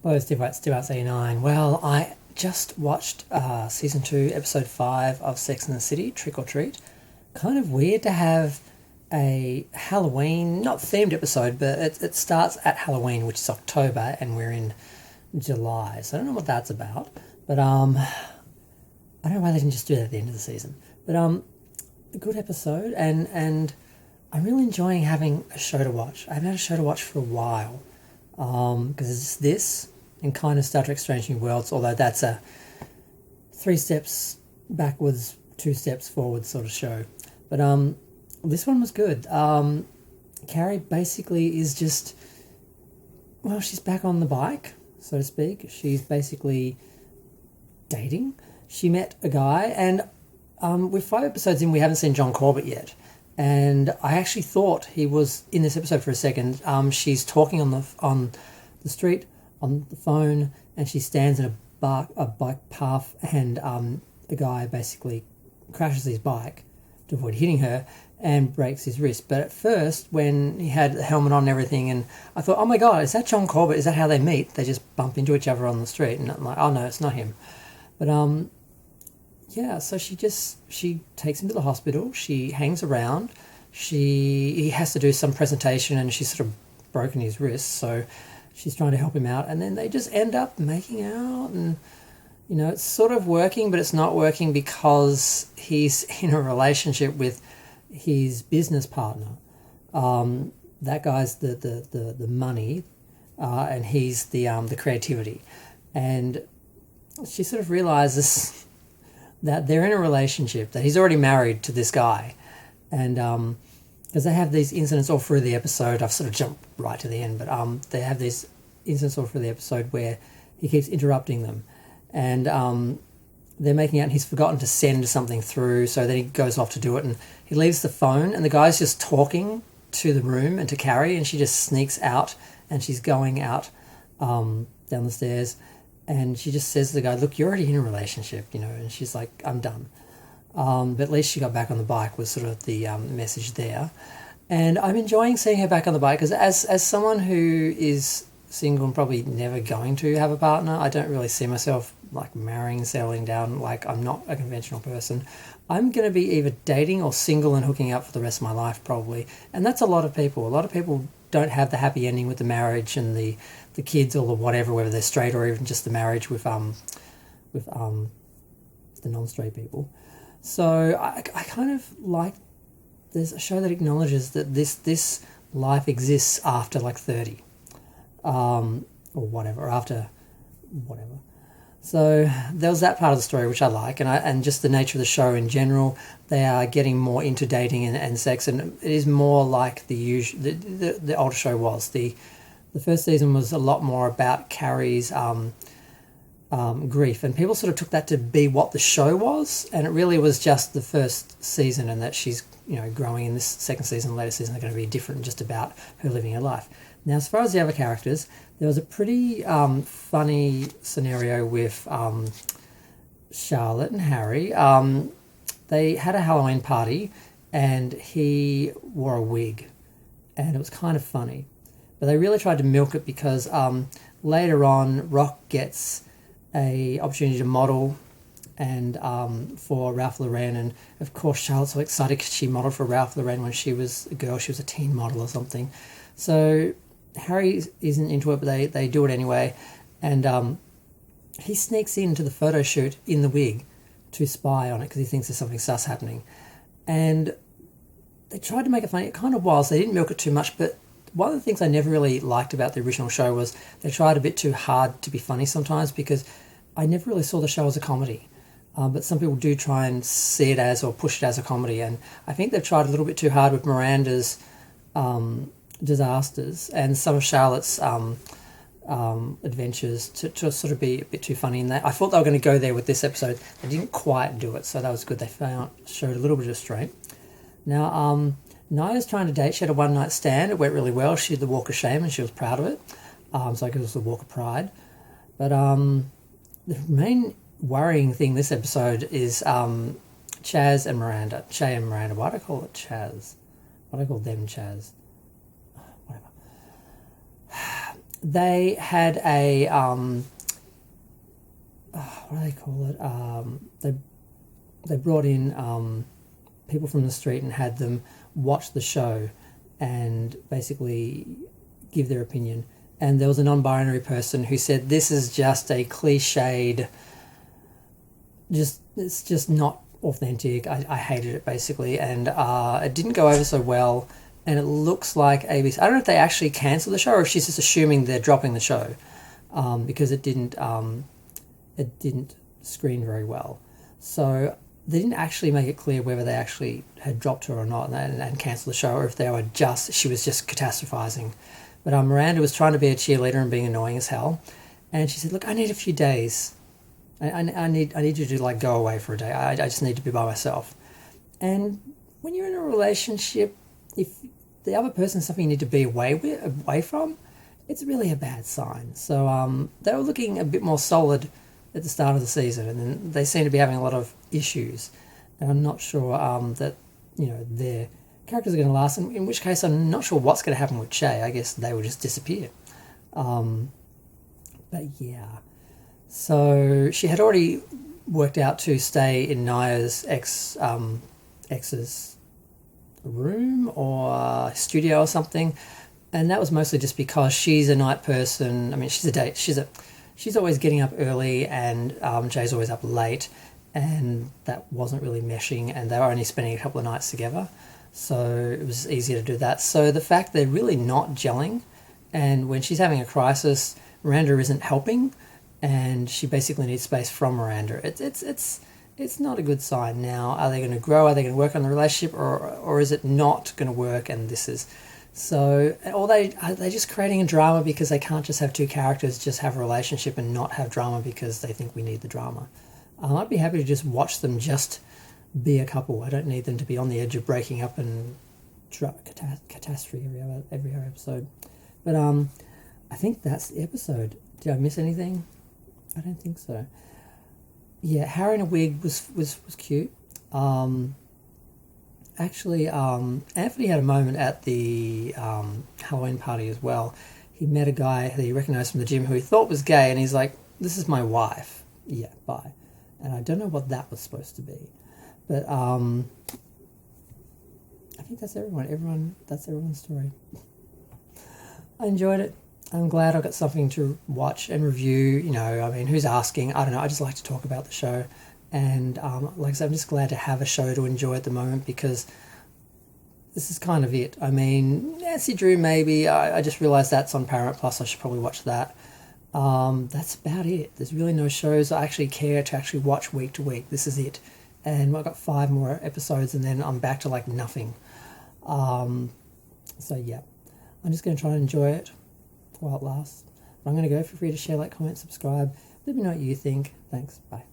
Hello, Steve Arts 89. Well, I just watched season 2, episode 5 of Sex and the City, Trick or Treat. Kind of weird to have a Halloween, not themed episode, but it starts at Halloween, which is October, and we're in July. So I don't know what that's about. But I don't know why they didn't just do that at the end of the season. But a good episode, and I'm really enjoying having a show to watch. I haven't had a show to watch for a while. Because it's this and kind of Star Trek Strange New Worlds, although that's a 3 steps backwards, 2 steps forward sort of show. But this one was good. Carrie basically is just, well, she's back on the bike, so to speak. She's basically dating. She met a guy, and we're 5 episodes in, we haven't seen John Corbett yet. And I actually thought he was in this episode for a second. She's talking on the street, on the phone, and she stands in a bike path, and the guy basically crashes his bike to avoid hitting her and breaks his wrist. But at first, when he had the helmet on and everything, and I thought, oh my God, is that John Corbett? Is that how they meet? They just bump into each other on the street, and I'm like, oh no, it's not him. But yeah, so she takes him to the hospital. She hangs around. He has to do some presentation, and she's sort of broken his wrist, so she's trying to help him out. And then they just end up making out, and it's sort of working, but it's not working because he's in a relationship with his business partner. That guy's the money, and he's the creativity. And she sort of realizes that they're in a relationship, that he's already married to this guy. And because they have these incidents all through the episode, I've sort of jumped right to the end, but they have these incidents all through the episode where he keeps interrupting them. And they're making out, and he's forgotten to send something through, so then he goes off to do it, and he leaves the phone, and the guy's just talking to the room and to Carrie, and she just sneaks out, and she's going out down the stairs. And she just says to the guy, look, you're already in a relationship, and she's like, I'm done. But at least she got back on the bike was sort of the message there. And I'm enjoying seeing her back on the bike because as someone who is single and probably never going to have a partner, I don't really see myself like marrying, settling down. Like, I'm not a conventional person. I'm going to be either dating or single and hooking up for the rest of my life probably. And that's a lot of people. A lot of people don't have the happy ending with the marriage and the kids or the whatever, whether they're straight or even just the marriage with the non-straight people. So I kind of like, there's a show that acknowledges that this life exists after like 30, or whatever, after whatever. So there was that part of the story which I like, and just the nature of the show in general. They are getting more into dating and sex, and it is more like the older show was. The first season was a lot more about Carrie's grief, and people sort of took that to be what the show was, and it really was just the first season, and that she's growing in this second season, later season, are going to be different, just about her living her life. Now, as far as the other characters, there was a pretty funny scenario with Charlotte and Harry. They had a Halloween party, and he wore a wig, and it was kind of funny. But they really tried to milk it because later on, Rock gets a opportunity to model and for Ralph Lauren, and of course Charlotte's so excited because she modeled for Ralph Lauren when she was a girl. She was a teen model or something. So Harry isn't into it, but they do it anyway, and he sneaks into the photo shoot in the wig to spy on it because he thinks there's something sus happening. And they tried to make it funny. It kind of was. They didn't milk it too much, but one of the things I never really liked about the original show was they tried a bit too hard to be funny sometimes, because I never really saw the show as a comedy. But some people do try and see it as, or push it as a comedy, and I think they've tried a little bit too hard with Miranda's disasters and some of Charlotte's adventures to sort of be a bit too funny. And I thought they were going to go there with this episode. They didn't quite do it, so that was good. They showed a little bit of restraint. Now, Naya's trying to date. She had a one-night stand. It went really well. She did the walk of shame, and she was proud of it. So I guess it was the walk of pride. But the main worrying thing this episode is Chaz and Miranda. Che and Miranda. Why do I call it Chaz? Why do I call them Chaz? Whatever. they had a what do they call it? They brought in people from the street and had them watch the show and basically give their opinion. And there was a non-binary person who said this is just a cliched, it's just not authentic. I hated it basically, and it didn't go over so well. And it looks like ABC. I don't know if they actually cancelled the show or if she's just assuming they're dropping the show, because it didn't screen very well. So they didn't actually make it clear whether they actually had dropped her or not and cancelled the show, or if she was just catastrophizing. But Miranda was trying to be a cheerleader and being annoying as hell, and she said, "Look, I need a few days. I need you to like go away for a day. I just need to be by myself." And when you're in a relationship, if the other person's something you need to be away from, it's really a bad sign. So they were looking a bit more solid at the start of the season, and then they seem to be having a lot of issues, and I'm not sure that their characters are going to last. In which case, I'm not sure what's going to happen with Shay. I guess they will just disappear. But yeah, so she had already worked out to stay in Naya's ex's room or studio or something, and that was mostly just because she's a night person. I mean, she's always getting up early, and Jay's always up late, and that wasn't really meshing, and they were only spending a couple of nights together, so it was easier to do that. So the fact they're really not gelling, and when she's having a crisis, Miranda isn't helping, and she basically needs space from Miranda. It's not a good sign. Now, are they going to grow? Are they going to work on the relationship, or is it not going to work? And this is so. Or are they just creating a drama because they can't just have two characters just have a relationship and not have drama because they think we need the drama. I'd be happy to just watch them just be a couple. I don't need them to be on the edge of breaking up and catastrophe every episode. But I think that's the episode. Did I miss anything? I don't think so. Yeah, Harry in a wig was cute. Actually, Anthony had a moment at the Halloween party as well. He met a guy that he recognised from the gym who he thought was gay, and he's like, "This is my wife." Yeah, bye. And I don't know what that was supposed to be, but I think that's everyone. That's everyone's story. I enjoyed it. I'm glad I got something to watch and review. I mean, who's asking? I don't know. I just like to talk about the show. And like I said, I'm just glad to have a show to enjoy at the moment because this is kind of it. I mean, Nancy Drew maybe. I just realised that's on Paramount Plus. I should probably watch that. That's about it. There's really no shows I actually care to actually watch week to week. This is it. And I've got 5 more episodes and then I'm back to like nothing. So yeah, I'm just going to try and enjoy it while it lasts. But I'm going to go. Feel free to share, like, comment, subscribe. Let me know what you think. Thanks. Bye.